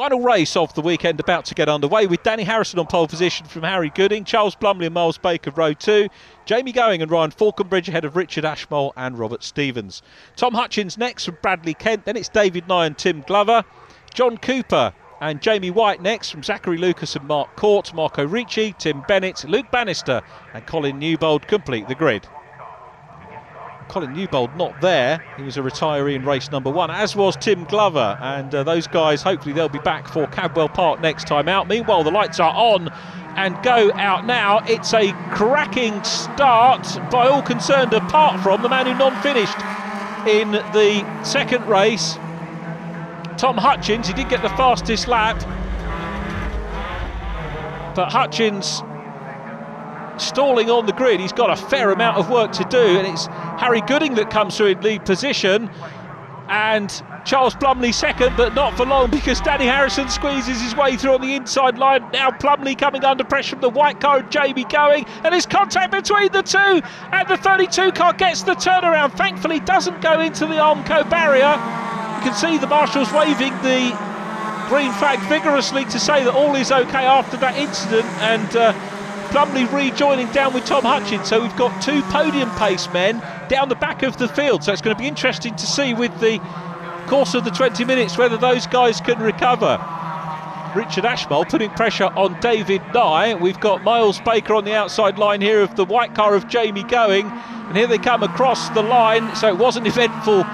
Final race of the weekend about to get underway with Danny Harrison on pole position from Harry Gooding, Charles Plumley and Miles Baker row 2, Jamie Going and Ryan Falconbridge ahead of Richard Ashmole and Robert Stevens. Tom Hutchins next from Bradley Kent, then it's David Nye and Tim Glover, John Cooper and Jamie White next from Zachary Lucas and Mark Court, Marco Ricci, Tim Bennett, Luke Bannister and Colin Newbold complete the grid. Colin Newbold not there, he was a retiree in race number 1, as was Tim Glover, and those guys, hopefully they'll be back for Cadwell Park next time out. Meanwhile, the lights are on and go out now. It's a cracking start by all concerned, apart from the man who non-finished in the second race, Tom Hutchins. He did get the fastest lap, but Hutchins stalling on the grid. He's got a fair amount of work to do, and it's Harry Gooding that comes through in lead position and Charles Plumley second, but not for long because Danny Harrison squeezes his way through on the inside line. Now Plumley coming under pressure from the white car and Jamie Going, and there's contact between the two, and the 32 car gets the turnaround. Thankfully doesn't go into the Armco barrier. You can see the marshals waving the green flag vigorously to say that all is okay after that incident, and Plumley rejoining down with Tom Hutchins. So we've got 2 podium pace men down the back of the field, so it's going to be interesting to see with the course of the 20 minutes whether those guys can recover. Richard Ashmole putting pressure on David Nye. We've got Miles Baker on the outside line here of the white car of Jamie Going, and here they come across the line. So it was an eventful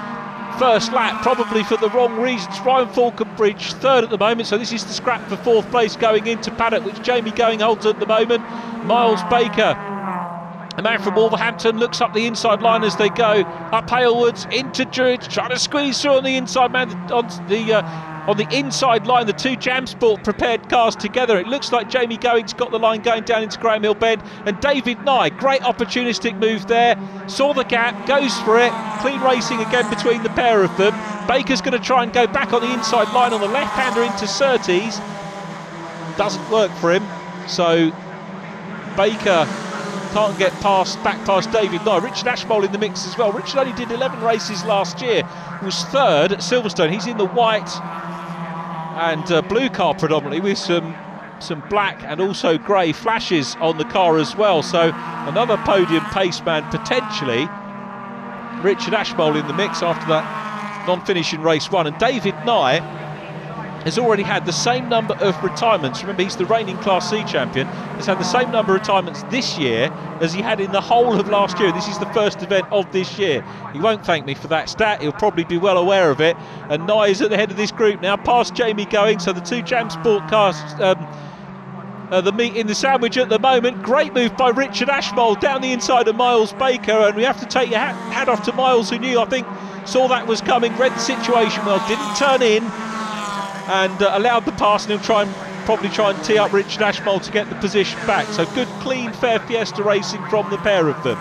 first lap, probably for the wrong reasons. Ryan Falconbridge third at the moment, so this is the scrap for 4th place going into paddock, which Jamie Going holds at the moment. Miles Baker, a man from Wolverhampton, looks up the inside line as they go up Halewards into Druids, trying to squeeze through on the inside man on the inside line. The 2 Jam Sport prepared cars together. It looks like Jamie Going's got the line going down into Graham Hill Bend, and David Nye, great opportunistic move there, saw the gap, goes for it. Clean racing again between the pair of them. Baker's going to try and go back on the inside line on the left-hander into Surtees. Doesn't work for him, so Baker can't get back past David Nye. Richard Ashmole in the mix as well. Richard only did 11 races last year, was third at Silverstone. He's in the white and blue car predominantly, with some black and also grey flashes on the car as well. So another podium pace man potentially. Richard Ashmole in the mix after that non-finish in race 1, and David Nye has already had the same number of retirements. Remember, he's the reigning Class C champion. Has had the same number of retirements this year as he had in the whole of last year. This is the first event of this year. He won't thank me for that stat. He'll probably be well aware of it. And Nye is at the head of this group now, past Jamie Going. So the 2 Jam Sport cars, the meat in the sandwich at the moment. Great move by Richard Ashmole down the inside of Miles Baker, and we have to take your hat off to Miles, who knew, I think, saw that was coming, read the situation well, didn't turn in, and allowed the pass, and he'll probably try and tee up Richard Ashmole to get the position back. So good, clean, fair Fiesta racing from the pair of them.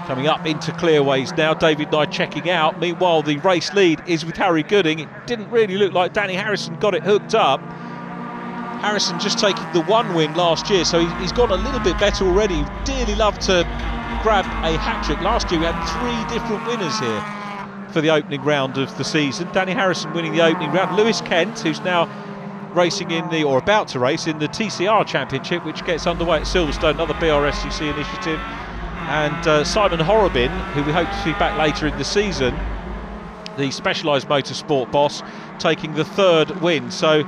Coming up into clearways now, David Nye checking out. Meanwhile, the race lead is with Harry Gooding. It didn't really look like Danny Harrison got it hooked up. Harrison just taking the 1 win last year, so he's got a little bit better already. He'd dearly love to grab a hat-trick. Last year we had 3 different winners here for the opening round of the season. Danny Harrison winning the opening round. Lewis Kent, who's now racing in the, or about to race in the TCR Championship, which gets underway at Silverstone, another BRSCC initiative. And Simon Horrobin, who we hope to see back later in the season, the Specialised Motorsport boss, taking the 3rd win. So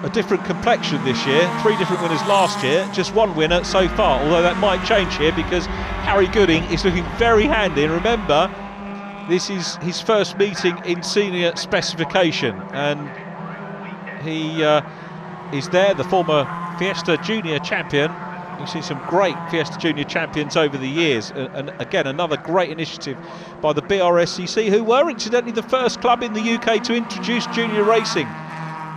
a different complexion this year. 3 different winners last year, just 1 winner so far, although that might change here because Harry Gooding is looking very handy. And remember, this is his first meeting in senior specification, and he is there, the former Fiesta Junior champion. You've seen some great Fiesta Junior champions over the years, and again another great initiative by the BRSCC, who were incidentally the first club in the UK to introduce junior racing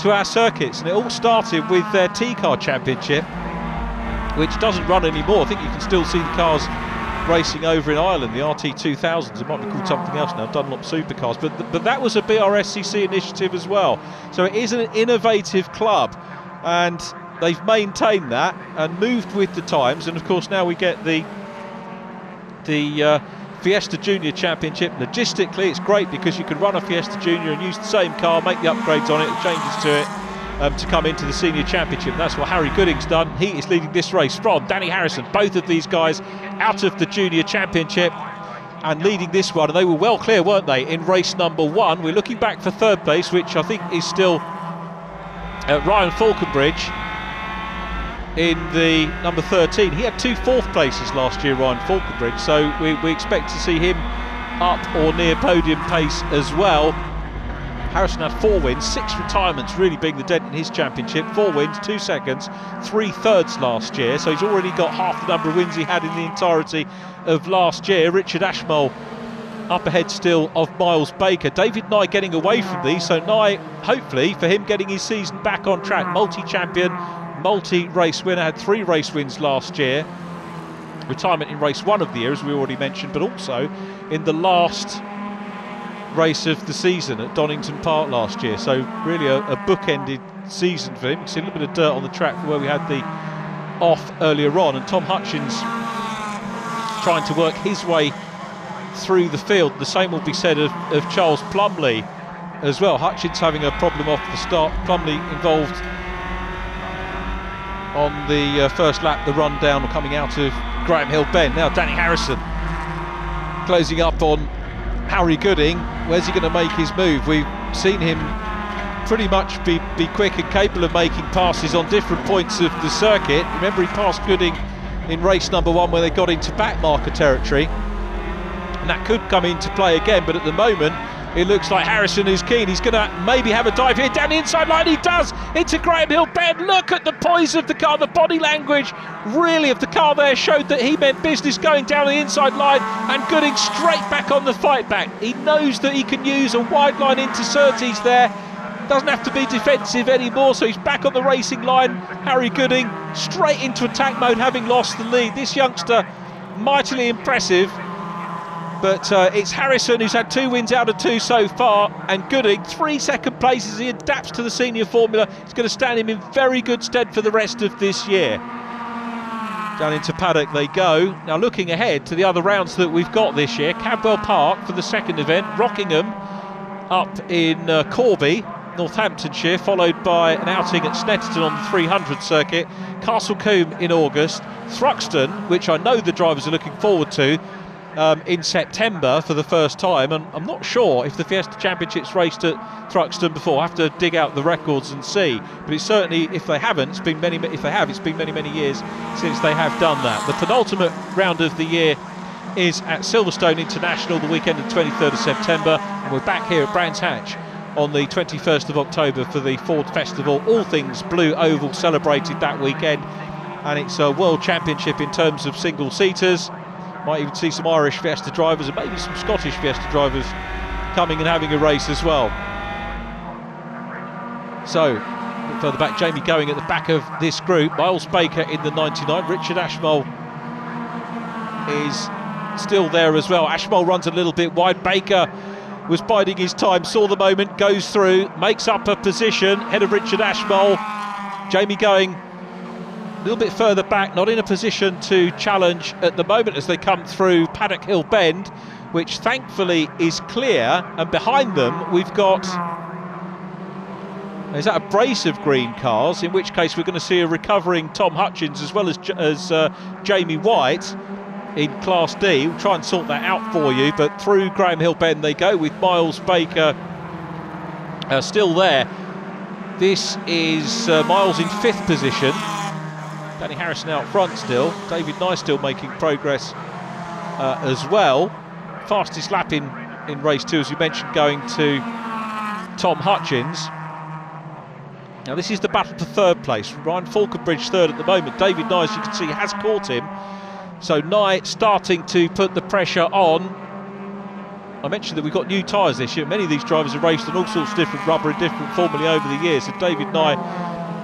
to our circuits. And it all started with their T-Car Championship, which doesn't run anymore. I think you can still see the cars racing over in Ireland, the RT2000s. It might be called something else now, Dunlop Supercars, but that was a BRSCC initiative as well. So it is an innovative club, and they've maintained that and moved with the times. And of course now we get the Fiesta Junior Championship. Logistically, it's great because you can run a Fiesta Junior and use the same car, make the upgrades on it, the changes to it, to come into the Senior Championship. And that's what Harry Gooding's done. He is leading this race from Danny Harrison. Both of these guys out of the Junior Championship and leading this one. And they were well clear, weren't they, in race number 1. We're looking back for third place, which I think is still Ryan Falconbridge in the number 13. He had 2 4th places last year, Ryan Falconbridge, so we expect to see him up or near podium pace as well. Harrison had 4 wins, 6 retirements, really being the dent in his championship. 4 wins, 2 seconds, 3 thirds last year, so he's already got half the number of wins he had in the entirety of last year. Richard Ashmole up ahead still of Miles Baker. David Nye getting away from these, so Nye, hopefully for him, getting his season back on track. Multi-champion, multi-race winner, had 3 race wins last year. Retirement in race 1 of the year, as we already mentioned, but also in the last race of the season at Donington Park last year. So really a bookended season for him. You can see a little bit of dirt on the track for where we had the off earlier on, and Tom Hutchins trying to work his way through the field. The same will be said of Charles Plumley as well. Hutchins having a problem off the start. Plumley involved on the first lap, the run down coming out of Graham Hill Bend. Now Danny Harrison closing up on Harry Gooding. Where's he going to make his move? We've seen him pretty much be quick and capable of making passes on different points of the circuit. Remember, he passed Gooding in race number 1 where they got into back marker territory, and that could come into play again, but at the moment it looks like Harrison is keen. He's going to maybe have a dive here down the inside line. He does, into Graham Hill Bend. Look at the poise of the car, the body language really of the car there showed that he meant business going down the inside line, and Gooding straight back on the fight back. He knows that he can use a wide line into Surtees there, doesn't have to be defensive anymore, so he's back on the racing line. Harry Gooding straight into attack mode, having lost the lead. This youngster mightily impressive. But it's Harrison who's had 2 wins out of 2 so far, and Gooding 3 second places. He adapts to the senior formula. It's going to stand him in very good stead for the rest of this year. Down into paddock they go. Now looking ahead to the other rounds that we've got this year, Cadwell Park for the second event, Rockingham up in Corby, Northamptonshire, followed by an outing at Snetterton on the 300 circuit, Castlecombe in August, Thruxton, which I know the drivers are looking forward to, in September for the first time. And I'm not sure if the Fiesta Championships raced at Thruxton before. I have to dig out the records and see, but it's certainly, if they haven't, it's been many years since they have done that. The penultimate round of the year is at Silverstone International the weekend of 23rd of September, and we're back here at Brands Hatch on the 21st of October for the Ford Festival. All things Blue Oval celebrated that weekend, and it's a World Championship in terms of single-seaters. Might even see some Irish Fiesta drivers and maybe some Scottish Fiesta drivers coming and having a race as well. So, a bit further back, Jamie going at the back of this group. Miles Baker in the 99. Richard Ashmole is still there as well. Ashmole runs a little bit wide. Baker was biding his time, saw the moment, goes through, makes up a position ahead of Richard Ashmole. Jamie going a little bit further back, not in a position to challenge at the moment as they come through Paddock Hill Bend, which thankfully is clear, and behind them we've got, is that a brace of green cars, in which case we're going to see a recovering Tom Hutchins as well as Jamie White in Class D. We'll try and sort that out for you, but through Graham Hill Bend they go with Miles Baker still there. This is Miles in 5th position. Danny Harrison out front still. David Nye still making progress as well. Fastest lap in race 2, as you mentioned, going to Tom Hutchins. Now this is the battle for 3rd place. Ryan Falconbridge 3rd at the moment. David Nye, as you can see, has caught him. So Nye starting to put the pressure on. I mentioned that we've got new tyres this year. Many of these drivers have raced on all sorts of different rubber and different formulae over the years. So David Nye,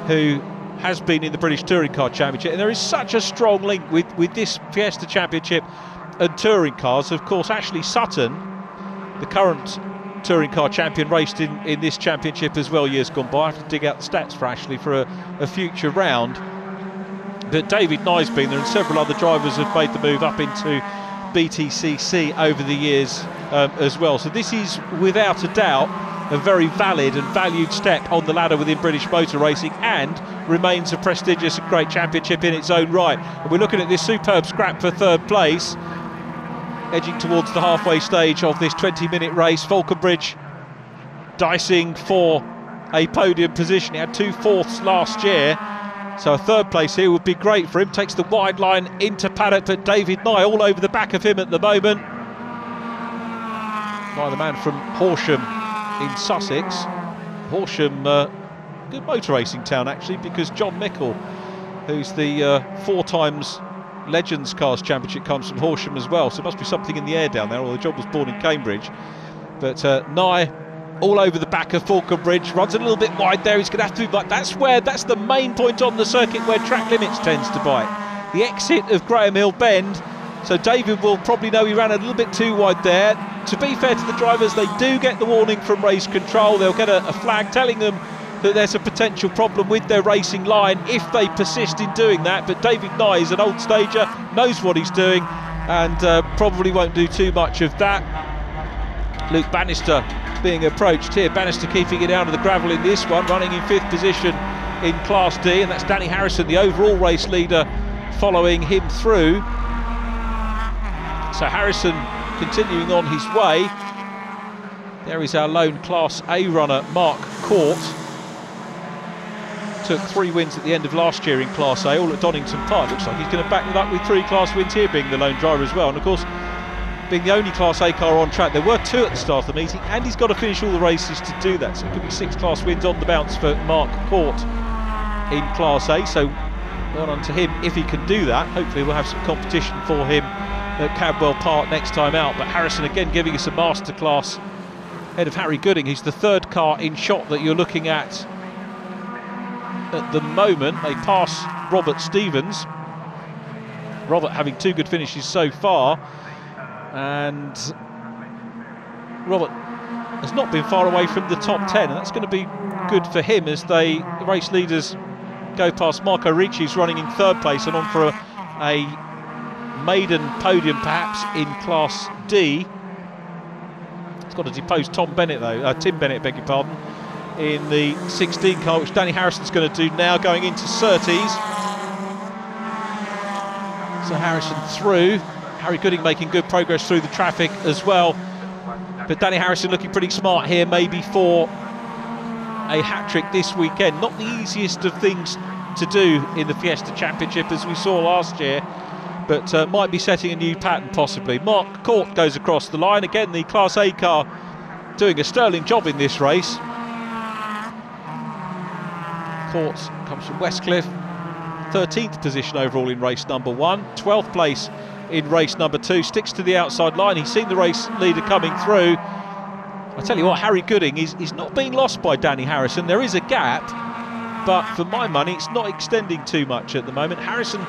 who has been in the British Touring Car Championship, and there is such a strong link with this Fiesta Championship and touring cars. Of course, Ashley Sutton, the current touring car champion, raced in this championship as well years gone by. I have to dig out the stats for Ashley for a future round. But David Nye's been there, and several other drivers have made the move up into BTCC over the years as well. So this is without a doubt a very valid and valued step on the ladder within British motor racing, and remains a prestigious and great championship in its own right. And we're looking at this superb scrap for third place, edging towards the halfway stage of this 20-minute race. Falconbridge dicing for a podium position. He had 2 fourths last year, so a third place here would be great for him. Takes the wide line into paddock, but David Nye all over the back of him at the moment. Nye, the man from Horsham in Sussex. Horsham, good motor racing town actually, because John Mickle, who's the 4 times Legends Cars Championship, comes from Horsham as well, so there must be something in the air down there, although John was born in Cambridge. But Nye all over the back of Falconbridge, runs a little bit wide there. He's going to have to be, but that's the main point on the circuit where track limits tends to bite, the exit of Graham Hill Bend. So David will probably know he ran a little bit too wide there. To be fair to the drivers, they do get the warning from race control. They'll get a flag telling them that there's a potential problem with their racing line if they persist in doing that. But David Nye is an old stager, knows what he's doing, and probably won't do too much of that. Luke Bannister being approached here. Bannister keeping it down to the gravel in this one, running in 5th position in Class D, and that's Danny Harrison, the overall race leader, following him through. So Harrison continuing on his way. There is our lone Class A runner, Mark Court. Took 3 wins at the end of last year in Class A, all at Donington Park. Looks like he's going to back it up with 3 class wins here, being the lone driver as well. And of course, being the only Class A car on track, there were 2 at the start of the meeting, and he's got to finish all the races to do that. So it could be 6 class wins on the bounce for Mark Court in Class A. So well done to him if he can do that. Hopefully we'll have some competition for him at Cadwell Park next time out. But Harrison again giving us a masterclass ahead of Harry Gooding, who's the 3rd car in shot that you're looking at the moment. They pass Robert Stevens. Robert having 2 good finishes so far, and Robert has not been far away from the top 10, and that's going to be good for him as the race leaders go past Marco Ricci, who's running in 3rd place and on for a maiden podium perhaps in Class D. He's got to depose Tim Bennett, beg your pardon, in the 16 car, which Danny Harrison's going to do now, going into Surtees. So Harrison through. Harry Gooding making good progress through the traffic as well. But Danny Harrison looking pretty smart here, maybe for a hat-trick this weekend. Not the easiest of things to do in the Fiesta Championship, as we saw last year, but might be setting a new pattern possibly. Mark Court goes across the line. Again, the Class A car doing a sterling job in this race. Court comes from Westcliff, 13th position overall in race number 1, 12th place in race number 2, sticks to the outside line. He's seen the race leader coming through. I tell you what, Harry Gooding is not being lost by Danny Harrison. There is a gap, but for my money it's not extending too much at the moment. Harrison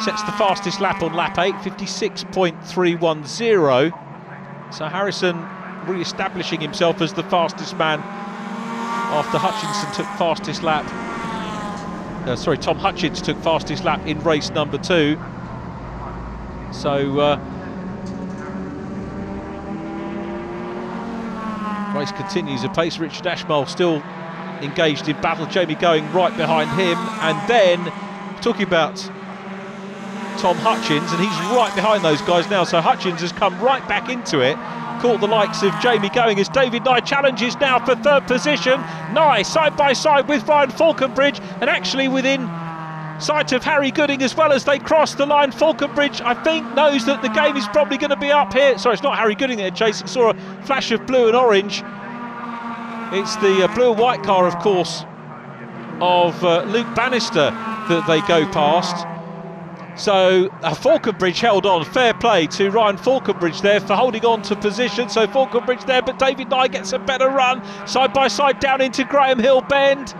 sets the fastest lap on lap 8, 56.310. So Harrison re-establishing himself as the fastest man after Hutchinson took fastest lap. Tom Hutchins took fastest lap in race number 2. So race continues apace. Richard Ashmole still engaged in battle. Jamie going right behind him, and then talking about Tom Hutchins, and he's right behind those guys now. So Hutchins has come right back into it, caught the likes of Jamie going as David Nye challenges now for 3rd position. Nye side by side with Ryan Falconbridge, and actually within sight of Harry Gooding as well as they cross the line. Falconbridge, I think, knows that the game is probably going to be up here. Sorry, it's not Harry Gooding they're chasing. Saw a flash of blue and orange. It's the blue and white car, of course, of Luke Bannister that they go past. So Falconbridge held on. Fair play to Ryan Falconbridge there for holding on to position. So Falconbridge there, but David Nye gets a better run. Side by side down into Graham Hill Bend.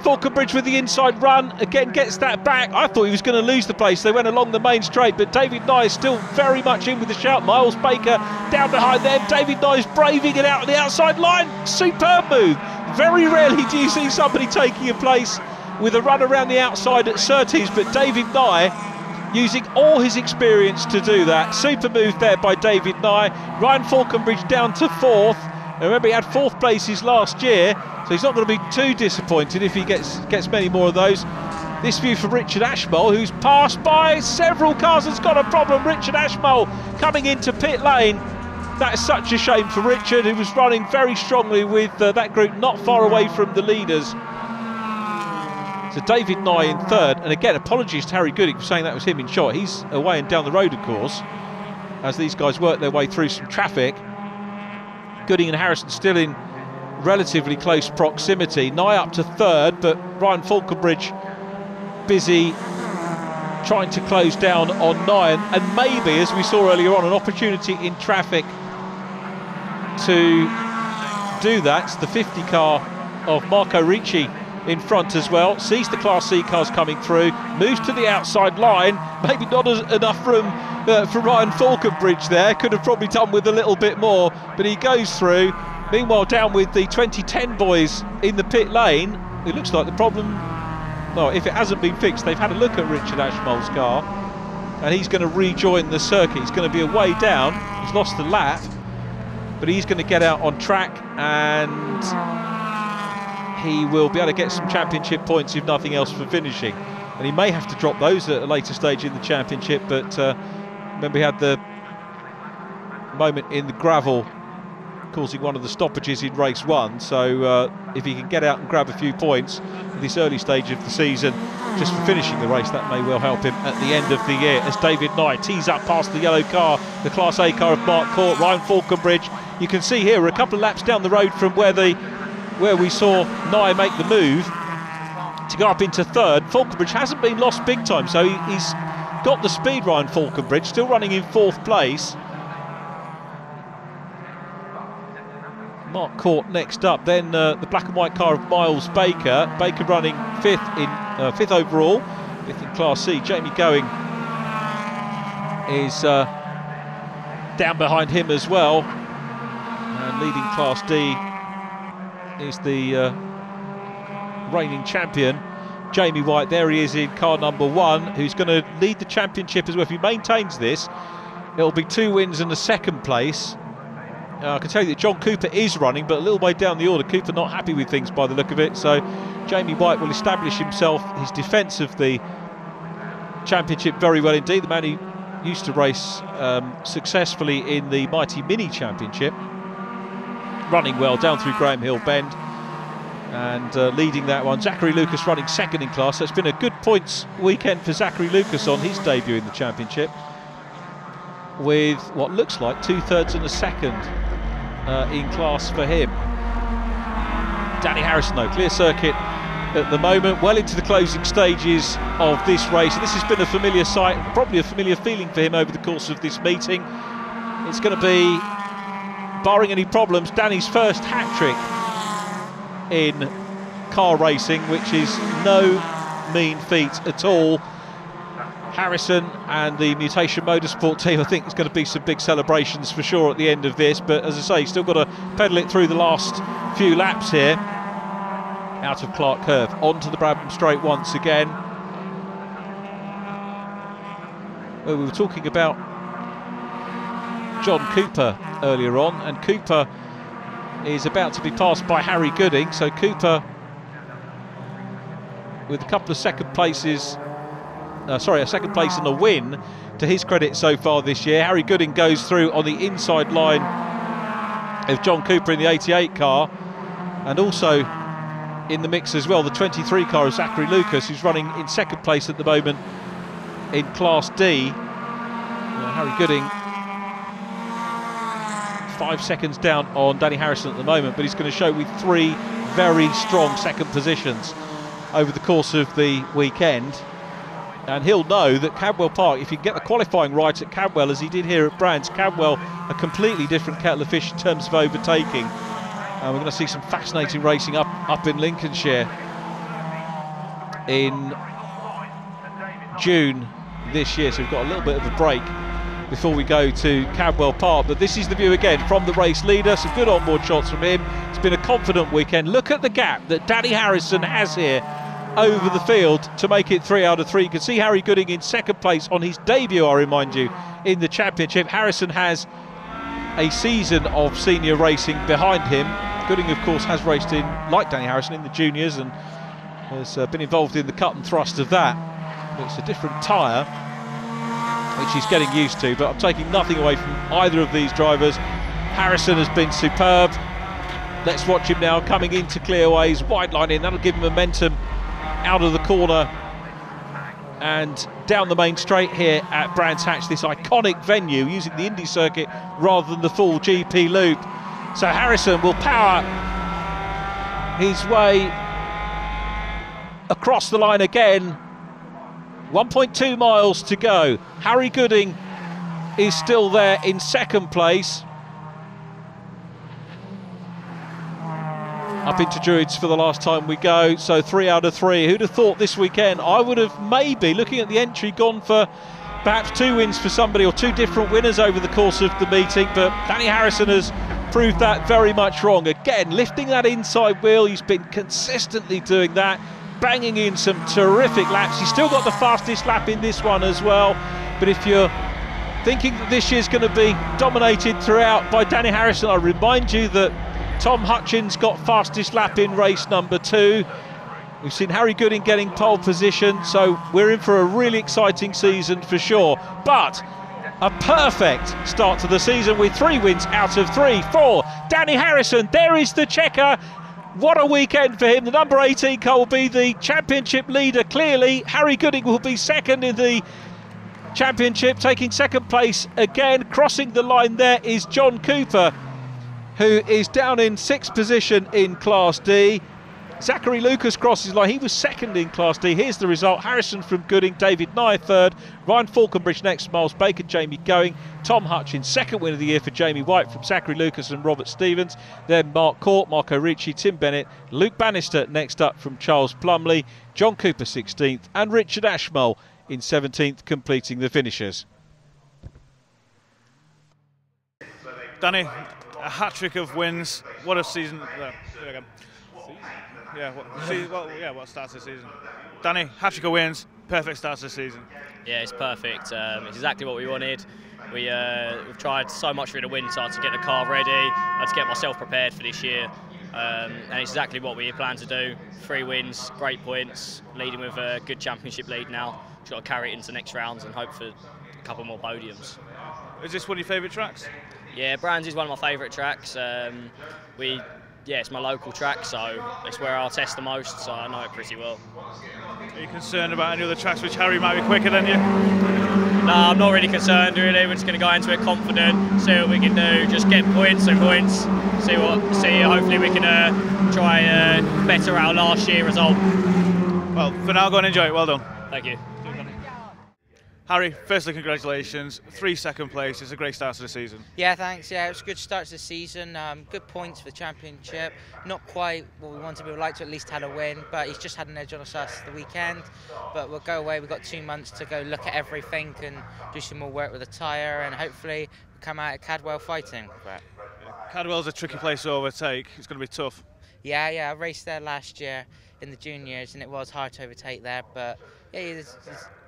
Falconbridge with the inside run, again gets that back. I thought he was going to lose the place. They went along the main straight, but David Nye is still very much in with the shout. Miles Baker down behind them. David Nye is braving it out on the outside line. Superb move. Very rarely do you see somebody taking a place with a run around the outside at Surtees, but David Nye using all his experience to do that. Super move there by David Nye. Ryan Falconbridge down to 4th. Remember, he had 4th places last year, so he's not going to be too disappointed if he gets many more of those. This view from Richard Ashmole, who's passed by several cars, has got a problem. Richard Ashmole coming into pit lane. That is such a shame for Richard, who was running very strongly with that group not far away from the leaders. So David Nye in 3rd, and again, apologies to Harry Gooding for saying that was him in shot. He's away and down the road, of course, as these guys work their way through some traffic. Gooding and Harrison still in relatively close proximity. Nye up to 3rd, but Ryan Falconbridge busy trying to close down on Nye, and maybe, as we saw earlier on, an opportunity in traffic to do that. It's the 50 car of Marco Ricci in front as well. Sees the Class C cars coming through, moves to the outside line. Maybe not enough room for Ryan Falconbridge there. Could have probably done with a little bit more, but he goes through. Meanwhile, down with the 2010 boys in the pit lane, it looks like the problem, well, if it hasn't been fixed, they've had a look at Richard Ashmole's car, and he's going to rejoin the circuit. He's going to be away down. He's lost the lap, but he's going to get out on track, and he will be able to get some championship points, if nothing else, for finishing. And he may have to drop those at a later stage in the championship, but remember, he had the moment in the gravel causing one of the stoppages in race 1, so if he can get out and grab a few points at this early stage of the season, just for finishing the race, that may well help him at the end of the year. As David Nye tees up past the yellow car, the Class A car of Mark Court, Ryan Falconbridge, you can see here we're a couple of laps down the road from where we saw Nye make the move to go up into 3rd. Falconbridge hasn't been lost big time, so he's got the speed. Ryan Falconbridge still running in 4th place. Mark Court next up, then the black and white car of Miles Baker. Baker running 5th overall, 5th in Class C. Jamie Going is down behind him as well, and leading Class D is the reigning champion, Jamie White. There he is in car number 1, who's going to lead the championship as well. If he maintains this, it'll be 2 wins and a 2nd place. I can tell you that John Cooper is running, but a little way down the order. Cooper not happy with things by the look of it, so Jamie White will establish himself, his defence of the championship very well indeed. The man who used to race successfully in the Mighty Mini Championship, running well down through Graham Hill Bend and leading that one. Zachary Lucas running 2nd in class. So it's been a good points weekend for Zachary Lucas on his debut in the championship, with what looks like 2/3 and a 2nd in class for him. Danny Harrison though, clear circuit at the moment, well into the closing stages of this race, and this has been a familiar sight, probably a familiar feeling for him over the course of this meeting. It's going to be, barring any problems, Danny's first hat-trick in car racing, which is no mean feat at all. Harrison and the Mutation Motorsport team, I think there's going to be some big celebrations for sure at the end of this, but as I say, still got to pedal it through the last few laps here. Out of Clark Curve, onto the Bradham Straight once again. Well, we were talking about John Cooper earlier on, and Cooper is about to be passed by Harry Gooding, so Cooper with a couple of second places, a second place and a win to his credit so far this year. Harry Gooding goes through on the inside line of John Cooper in the 88 car, and also in the mix as well the 23 car of Zachary Lucas, who's running in 2nd place at the moment in Class D. Harry Gooding 5 seconds down on Danny Harrison at the moment, but he's going to show with 3 very strong 2nd positions over the course of the weekend. And he'll know that Cadwell Park, if you get the qualifying right at Cadwell, as he did here at Brands, Cadwell, a completely different kettle of fish in terms of overtaking. We're going to see some fascinating racing up in Lincolnshire in June this year, so we've got a little bit of a break before we go to Cadwell Park. But this is the view again from the race leader, some good onboard shots from him. It's been a confident weekend. Look at the gap that Danny Harrison has here over the field to make it 3 out of 3. You can see Harry Gooding in second place on his debut, I remind you, in the championship. Harrison has a season of senior racing behind him. Gooding, of course, has raced in, like Danny Harrison, in the juniors and has been involved in the cut and thrust of that. But it's a different tyre, which he's getting used to, but I'm taking nothing away from either of these drivers. Harrison has been superb. Let's watch him now coming into clearways, wide line in. That'll give him momentum out of the corner and down the main straight here at Brands Hatch, this iconic venue, using the Indy circuit rather than the full GP loop. So Harrison will power his way across the line again. 1.2 miles to go. Harry Gooding is still there in second place. Up into Druids for the last time we go, so 3 out of 3. Who'd have thought this weekend I would have maybe, looking at the entry, gone for perhaps 2 wins for somebody, or 2 different winners over the course of the meeting, but Danny Harrison has proved that very much wrong. Again, lifting that inside wheel, he's been consistently doing that, banging in some terrific laps. He's still got the fastest lap in this one as well, but if you're thinking that this year's going to be dominated throughout by Danny Harrison, I remind you that Tom Hutchins got fastest lap in race number 2. We've seen Harry Gooding getting pole position, so we're in for a really exciting season for sure. But a perfect start to the season with 3 wins out of 3 for Danny Harrison. There is the checker. What a weekend for him. The number 18 car will be the championship leader, clearly. Harry Gooding will be second in the championship, taking second place again. Crossing the line there is John Cooper, who is down in 6th position in Class D. Zachary Lucas crosses the line. He was second in Class D. Here's the result. Harrison from Gooding, David Nye third, Ryan Falconbridge next, Miles Baker, Jamie Going, Tom Hutchins, second win of the year for Jamie White from Zachary Lucas and Robert Stevens. Then Mark Court, Marco Ricci, Tim Bennett, Luke Bannister next up from Charles Plumley, John Cooper 16th, and Richard Ashmole in 17th, completing the finishers. Danny, a hat-trick of wins. What a season. What starts the season? Danny, hat-trick of wins, perfect start to the season. Yeah, it's perfect. It's exactly what we wanted. We've tried so much through the winter to get the car ready, to get myself prepared for this year. And it's exactly what we plan to do. 3 wins, great points, leading with a good championship lead now. Just got to carry it into the next rounds and hope for a couple more podiums. Is this one of your favourite tracks? Yeah, Brands is one of my favourite tracks. It's my local track, so it's where I'll test the most, so I know it pretty well. Are you concerned about any other tracks which Harry might be quicker than you? No, I'm not really concerned really. We're just going to go into it confident, see what we can do, just get points, see hopefully we can try better our last year result. Well, for now, go and enjoy it. Well done. Thank you. Harry, firstly, congratulations. 3 second place. It's a great start to the season. Yeah, thanks. Yeah, it was a good start to the season. Good points for the championship. Not quite what we wanted. We would like to at least had a win, but he's just had an edge on us the weekend. But we'll go away. We've got 2 months to go look at everything and do some more work with the tyre, and hopefully we'll come out at Cadwell fighting. But Cadwell's a tricky place to overtake. It's going to be tough. Yeah, I raced there last year in the juniors, and it was hard to overtake there. But yeah, it's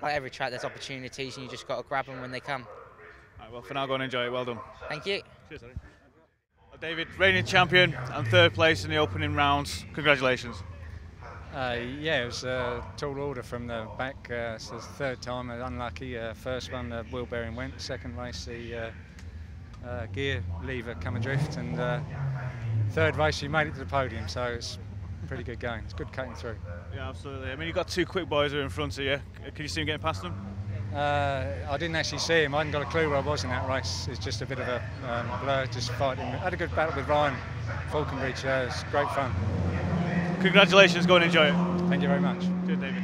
like every track, there's opportunities, and you just got to grab them when they come. Right, well, for now, go and enjoy it. Well done. Thank you. Cheers, Harry. David, reigning champion and 3rd place in the opening rounds. Congratulations. Yeah, it was a tall order from the back. So it's the 3rd time, unlucky. First one, the wheel bearing went. 2nd race, the gear lever come adrift, and 3rd race, you made it to the podium. So it's pretty good going. It's good cutting through. Yeah, absolutely. I mean, you've got 2 quick boys who are in front of you. Can you see them getting past them? I didn't actually see him. I hadn't got a clue where I was in that race. It's just a bit of a blur, just fighting. I had a good battle with Ryan Falconbridge. It's great fun. Congratulations. Go and enjoy it. Thank you very much. Good, David.